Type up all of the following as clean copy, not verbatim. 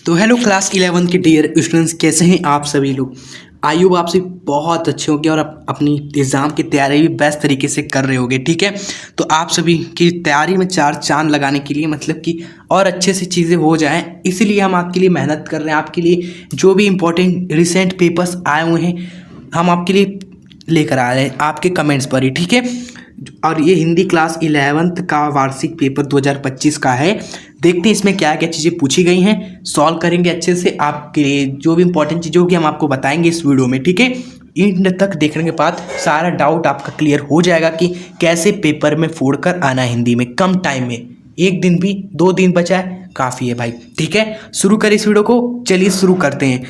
तो hello class 11 के dear students, कैसे हैं आप सभी लोग। आई होप आप सभी बहुत अच्छे होंगे और अपनी एग्ज़ाम की तैयारी भी बेस्ट तरीके से कर रहे होंगे। ठीक है, तो आप सभी की तैयारी में चार चांद लगाने के लिए मतलब कि और अच्छे से चीज़ें हो जाएं, इसीलिए हम आपके लिए मेहनत कर रहे हैं। आपके लिए जो भी इम्पोर्टेंट रिसेंट पेपर्स आए हुए हैं हम आपके लिए लेकर आ रहे हैं आपके कमेंट्स पर ही। ठीक है, और ये हिंदी क्लास 11th का वार्षिक पेपर 2025 का है। देखते हैं इसमें क्या क्या चीज़ें पूछी गई हैं, सॉल्व करेंगे अच्छे से। आपके लिए जो भी इंपॉर्टेंट चीज़ें होगी हम आपको बताएंगे इस वीडियो में। ठीक है, एंड तक देखने के बाद सारा डाउट आपका क्लियर हो जाएगा कि कैसे पेपर में फोड़ कर आना है हिंदी में कम टाइम में। एक दिन भी 2 दिन बचा है, काफ़ी है भाई। ठीक है, शुरू करें इस वीडियो को। चलिए शुरू करते हैं।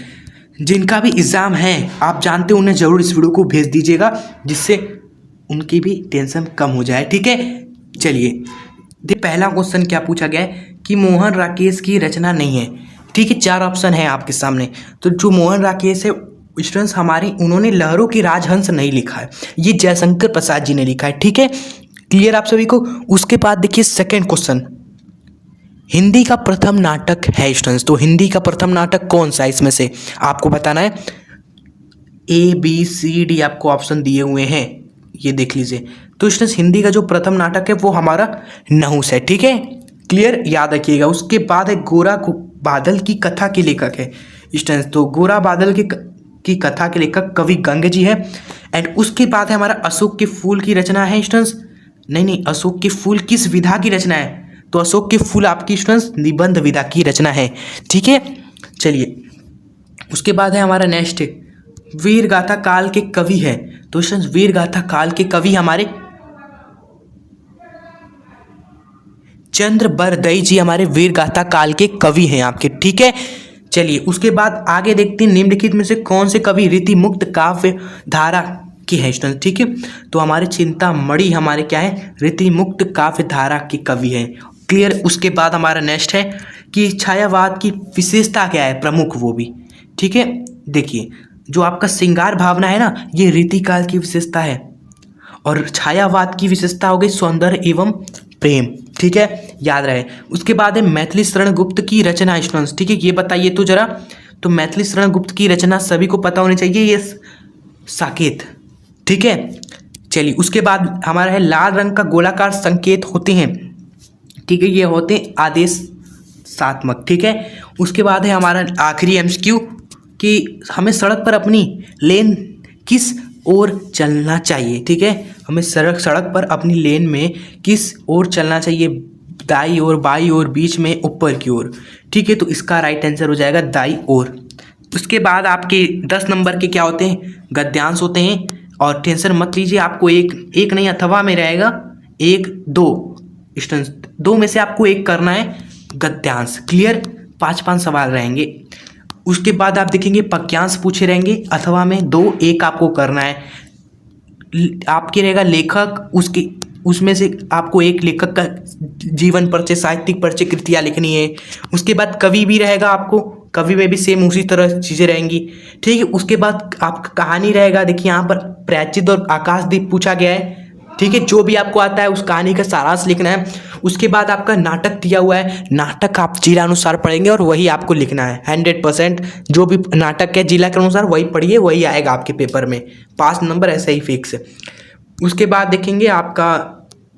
जिनका भी एग्ज़ाम है आप जानते हो उन्हें ज़रूर इस वीडियो को भेज दीजिएगा, जिससे उनकी भी टेंशन कम हो जाए। ठीक है, चलिए पहला क्वेश्चन क्या पूछा गया है कि मोहन राकेश की रचना नहीं है। ठीक है, 4 ऑप्शन है आपके सामने। तो जो मोहन राकेश है स्टूडेंट्स हमारी, उन्होंने लहरों की राजहंस नहीं लिखा है, ये जयशंकर प्रसाद जी ने लिखा है। ठीक है, क्लियर आप सभी को। उसके बाद देखिए सेकेंड क्वेश्चन, हिंदी का प्रथम नाटक है स्टूडेंट्स, तो हिंदी का प्रथम नाटक कौन सा है इसमें से आपको बताना है। ABCD आपको ऑप्शन दिए हुए हैं, ये देख लीजिए। तो स्टूडेंट्स हिंदी का जो प्रथम नाटक है वो हमारा नहुस है। ठीक है, क्लियर, याद रखिएगा। उसके बाद है गोरा बादल की कथा के लेखक है स्टूडेंट्स, तो गोरा बादल की कथा के लेखक कवि गंग जी है। एंड उसके बाद है हमारा अशोक के फूल की रचना है स्टूडेंट्स, नहीं, अशोक के फूल किस विधा की रचना है, तो अशोक के फूल आपकी स्टूडेंट्स निबंध विधा की रचना है। ठीक है, चलिए उसके बाद है हमारा नेक्स्ट वीर गाथा काल के कवि है। तो स्टूडेंट्स वीर गाथा काल के कवि हमारे चंद्र बरदई जी हमारे वीर गाथा काल के कवि हैं आपके। ठीक है, चलिए उसके बाद आगे देखते हैं निम्नलिखित में से कौन से कवि रीति मुक्त काव्य धारा की है स्टूडेंट। ठीक है, तो हमारे चिंतामणि हमारे क्या है, रीति मुक्त काव्य धारा के कवि हैं। क्लियर। उसके बाद हमारा नेक्स्ट है कि छायावाद की विशेषता क्या है, प्रमुख वो भी। ठीक है, देखिए जो आपका श्रृंगार भावना है ना, ये रीतिकाल की विशेषता है, और छायावाद की विशेषता हो गई सौंदर्य एवं प्रेम। ठीक है, याद रहे। उसके बाद है मैथिली शरण गुप्त की रचना स्टूडेंट्स। ठीक है, ये बताइए तो जरा। तो मैथिली शरण गुप्त की रचना सभी को पता होनी चाहिए, ये साकेत। ठीक है, चलिए उसके बाद हमारा है लाल रंग का गोलाकार संकेत होते हैं। ठीक है, ये होते हैं आदेश सात्मक। ठीक है, उसके बाद है हमारा आखिरी MCQ कि हमें सड़क पर अपनी लेन किस ओर चलना चाहिए। ठीक है, हमें सड़क पर अपनी लेन में किस ओर चलना चाहिए, दाई ओर, बाई ओर, बीच में, ऊपर की ओर। ठीक है, तो इसका राइट आंसर हो जाएगा दाई ओर। उसके बाद आपके 10 नंबर के क्या होते हैं, गद्यांश होते हैं। और टेंशन मत लीजिए, आपको एक नहीं अथवा में रहेगा 1 2 स्टूडेंट्स, 2 में से आपको एक करना है गद्यांश। क्लियर, 5 सवाल रहेंगे। उसके बाद आप देखेंगे पक्यांश पूछे रहेंगे अथवा में 2 1 आपको करना है। आपके रहेगा लेखक, उसमें से आपको एक लेखक का जीवन परिचय, साहित्यिक परिचय, कृतियाँ लिखनी है। उसके बाद कवि भी रहेगा, आपको कवि में भी सेम उसी तरह चीज़ें रहेंगी। ठीक है, उसके बाद आपका कहानी रहेगा। देखिए यहाँ पर प्रायश्चित और आकाशदीप पूछा गया है। ठीक है, जो भी आपको आता है उस कहानी का सारांश लिखना है। उसके बाद आपका नाटक दिया हुआ है, नाटक आप जिला अनुसार पढ़ेंगे और वही आपको लिखना है। 100% जो भी नाटक है जिला के अनुसार वही पढ़िए, वही आएगा आपके पेपर में। 5 नंबर ऐसे ही फिक्स है। उसके बाद देखेंगे आपका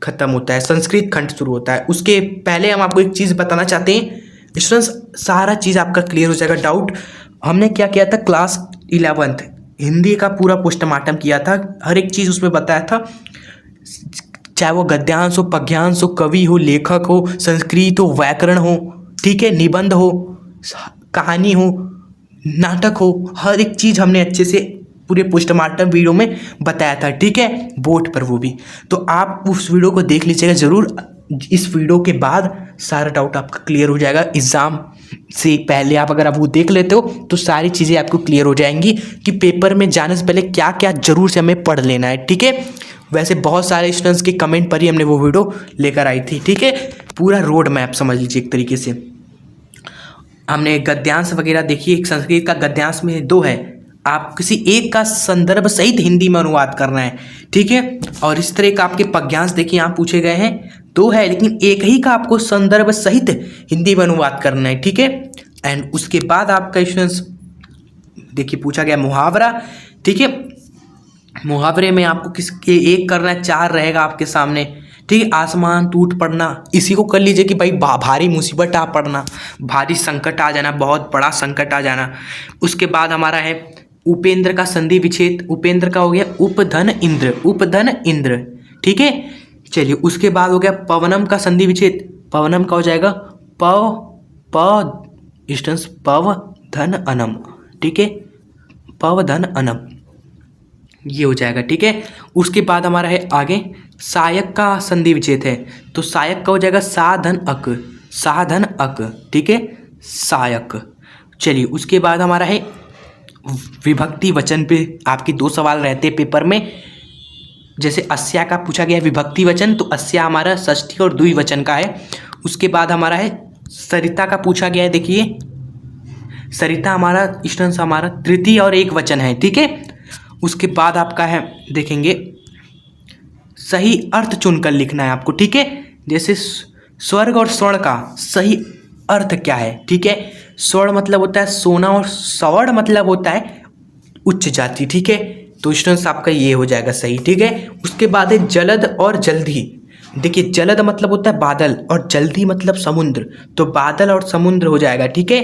खत्म होता है, संस्कृत खंड शुरू होता है। उसके पहले हम आपको एक चीज़ बताना चाहते हैं स्टूडेंट्स, सारा चीज़ आपका क्लियर हो जाएगा डाउट। हमने क्या किया था, क्लास 11th हिंदी का पूरा पोस्टमार्टम किया था, हर एक चीज़ उसमें बताया था, चाहे वो गद्यांश हो, पद्यांश हो, कवि हो, लेखक हो, संस्कृत हो, व्याकरण हो, ठीक है, निबंध हो, कहानी हो, नाटक हो, हर एक चीज़ हमने अच्छे से पूरे पोस्टमार्टम वीडियो में बताया था। ठीक है, बोर्ड पर वो भी, तो आप उस वीडियो को देख लीजिएगा ज़रूर। इस वीडियो के बाद सारा डाउट आपका क्लियर हो जाएगा। एग्ज़ाम से पहले आप अगर आप वो देख लेते हो तो सारी चीज़ें आपको क्लियर हो जाएंगी कि पेपर में जाने से पहले क्या क्या जरूर से हमें पढ़ लेना है। ठीक है, वैसे बहुत सारे स्टूडेंट्स के कमेंट पर ही हमने वो वीडियो लेकर आई थी। ठीक है, पूरा रोड मैप समझ लीजिए एक तरीके से। हमने गद्यांश वगैरह देखिए, एक संस्कृत का गद्यांश में 2 है, आप किसी एक का संदर्भ सहित हिंदी में अनुवाद करना है। ठीक है, और इस तरह का आपके पद्यांश देखिए यहाँ पूछे गए हैं, 2 है लेकिन एक ही का आपको संदर्भ सहित हिंदी में अनुवाद करना है। ठीक है, एंड उसके बाद आपका स्टूडेंट्स देखिए पूछा गया मुहावरा, ठीक है। मुहावरे में आपको किसके एक करना है, 4 रहेगा आपके सामने, ठीक है। आसमान टूट पड़ना, इसी को कर लीजिए कि भाई भारी मुसीबत आ पड़ना, भारी संकट आ जाना, बहुत बड़ा संकट आ जाना। उसके बाद हमारा है उपेंद्र का संधि विच्छेद, उपेंद्र का हो गया उपधन इंद्र, उपधन इंद्र, ठीक है। चलिए उसके बाद हो गया पवनम का संधि विच्छेद, पवनम का हो जाएगा इंस्टेंस पव धन अनम, ठीक है, पव धन अनम, ये हो जाएगा, ठीक है। उसके बाद हमारा है आगे सायक का संधि विच्छेद है, तो सायक का हो जाएगा साधन अक, साधन अक, ठीक है, सायक। चलिए उसके बाद हमारा है विभक्ति वचन पे आपके 2 सवाल रहते हैं पेपर में। जैसे अस्या का पूछा गया है विभक्ति वचन, तो अस्या हमारा षष्ठी और द्विवचन का है। उसके बाद हमारा है सरिता का पूछा गया है, देखिए सरिता हमारा इंस्टेंस हमारा तृतीय और एक वचन है, ठीक है। उसके बाद आपका है देखेंगे सही अर्थ चुनकर लिखना है आपको, ठीक है। जैसे स्वर्ग और स्वर्ण का सही अर्थ क्या है, ठीक है। स्वर्ण मतलब होता है सोना और स्वर्ण मतलब होता है उच्च जाति, ठीक है। तो स्टूडेंट्स आपका ये हो जाएगा सही, ठीक है। उसके बाद है जलद और जल्दी, देखिए जलद मतलब होता है बादल और जल्दी मतलब समुद्र, तो बादल और समुद्र हो जाएगा, ठीक है।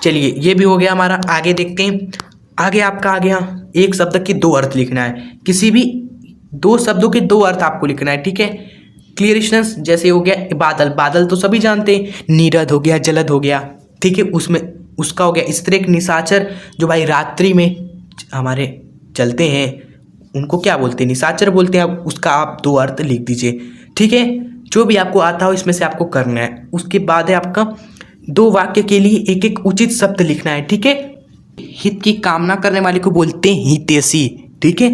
चलिए ये भी हो गया हमारा। आगे देखते हैं, आगे आपका आ गया एक शब्द के 2 अर्थ लिखना है, किसी भी 2 शब्दों के 2 अर्थ आपको लिखना है, ठीक है। क्लियर स्टूडेंट्स, जैसे हो गया बादल, बादल तो सभी जानते हैं, नीरद हो गया, जलद हो गया, ठीक है। उसमें उसका हो गया इस तरह एक निशाचर जो भाई रात्रि में हमारे चलते हैं उनको क्या बोलते हैं, निशाचर बोलते हैं। उसका आप 2 अर्थ लिख दीजिए, ठीक है। जो भी आपको आता हो इसमें से आपको करना है। उसके बाद है आपका 2 वाक्य के लिए एक एक उचित शब्द लिखना है, ठीक है। हित की कामना करने वाले को बोलते हैं हितैषी, ठीक है।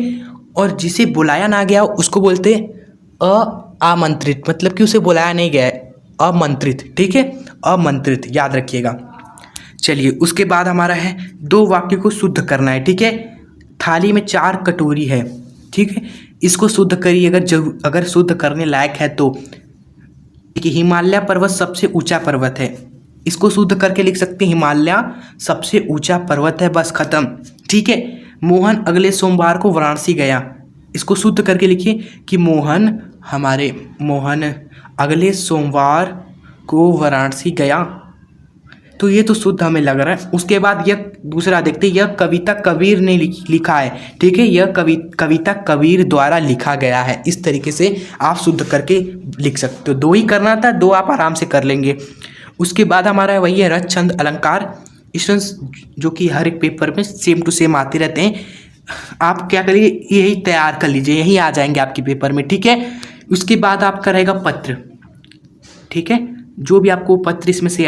और जिसे बुलाया ना गया उसको बोलते हैं आमंत्रित, मतलब कि उसे बुलाया नहीं गया है, आमंत्रित, ठीक है, आमंत्रित, याद रखिएगा। चलिए उसके बाद हमारा है 2 वाक्य को शुद्ध करना है, ठीक है। थाली में 4 कटोरी है, ठीक है, इसको शुद्ध करिए अगर शुद्ध करने लायक है तो। देखिए हिमालय पर्वत सबसे ऊंचा पर्वत है, इसको शुद्ध करके लिख सकते हैं हिमालय सबसे ऊंचा पर्वत है, बस खत्म, ठीक है। मोहन अगले सोमवार को वाराणसी गया, इसको शुद्ध करके लिखिए कि मोहन अगले सोमवार को वाराणसी गया, तो ये तो शुद्ध हमें लग रहा है। उसके बाद यह दूसरा देखते हैं, यह कविता कबीर ने लिखा है, ठीक है, यह कविता कबीर द्वारा लिखा गया है। इस तरीके से आप शुद्ध करके लिख सकते हो। 2 ही करना था, 2 आप आराम से कर लेंगे। उसके बाद हमारा वही है रच छंद अलंकार, जो कि हर एक पेपर में सेम टू सेम आते रहते हैं। आप क्या करिए यही तैयार कर लीजिए, यही आ जाएंगे आपके पेपर में, ठीक है। उसके बाद आपका रहेगा पत्र, ठीक है। जो भी आपको पत्र इसमें से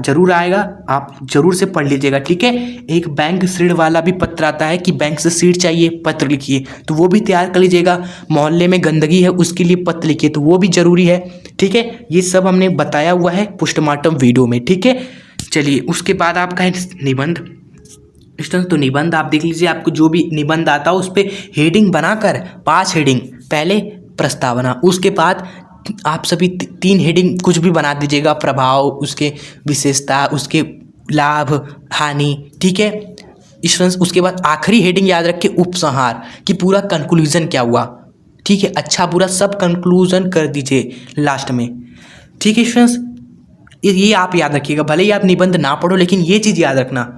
जरूर आएगा, आप जरूर से पढ़ लीजिएगा, ठीक है। एक बैंक ऋण वाला भी पत्र आता है कि बैंक से ऋण चाहिए, पत्र लिखिए, तो वो भी तैयार कर लीजिएगा। मोहल्ले में गंदगी है उसके लिए पत्र लिखिए, तो वो भी जरूरी है, ठीक है। ये सब हमने बताया हुआ है पोस्टमार्टम वीडियो में, ठीक है। चलिए उसके बाद आपका है निबंध। तो निबंध आप देख लीजिए, आपको जो भी निबंध आता हो उस पर हेडिंग बनाकर 5 हेडिंग, पहले प्रस्तावना, उसके बाद आप सभी 3 हेडिंग कुछ भी बना दीजिएगा, प्रभाव, उसके विशेषता, उसके लाभ हानि, ठीक है। उसके बाद आखिरी हेडिंग याद रखिए उपसंहार, कि पूरा कंक्लूजन क्या हुआ, ठीक है, अच्छा बुरा सब कंक्लूजन कर दीजिए लास्ट में, ठीक है स्टूडेंट्स। ये आप याद रखिएगा, भले ही आप निबंध ना पढ़ो लेकिन ये चीज़ याद रखना,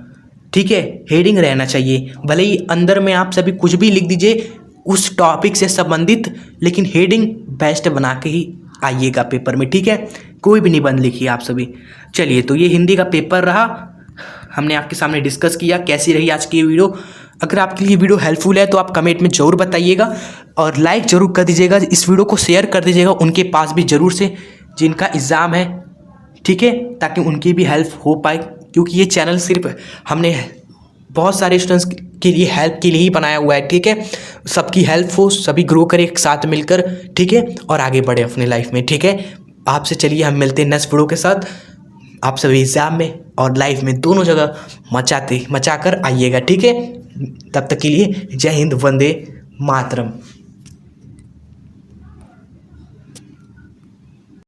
ठीक है, हेडिंग रहना चाहिए। भले ही अंदर में आप सभी कुछ भी लिख दीजिए उस टॉपिक से संबंधित, लेकिन हेडिंग बेस्ट बना के ही आइएगा पेपर में, ठीक है। कोई भी निबंध लिखिए आप सभी। चलिए तो ये हिंदी का पेपर रहा, हमने आपके सामने डिस्कस किया। कैसी रही आज की ये वीडियो? अगर आपके लिए वीडियो हेल्पफुल है तो आप कमेंट में ज़रूर बताइएगा और लाइक ज़रूर कर दीजिएगा। इस वीडियो को शेयर कर दीजिएगा उनके पास भी ज़रूर से जिनका एग्ज़ाम है, ठीक है, ताकि उनकी भी हेल्प हो पाए, क्योंकि ये चैनल सिर्फ हमने बहुत सारे स्टूडेंट्स के लिए हेल्प के लिए ही बनाया हुआ है, ठीक है। सबकी हेल्प हो, सभी ग्रो करें एक साथ मिलकर, ठीक है, और आगे बढ़े अपने लाइफ में, ठीक है। आपसे चलिए हम मिलते हैं नेक्स्ट वीडियो के साथ। आप सभी एग्जाम में और लाइफ में दोनों जगह मचा कर आइएगा, ठीक है। तब तक के लिए जय हिंद, वंदे मातरम।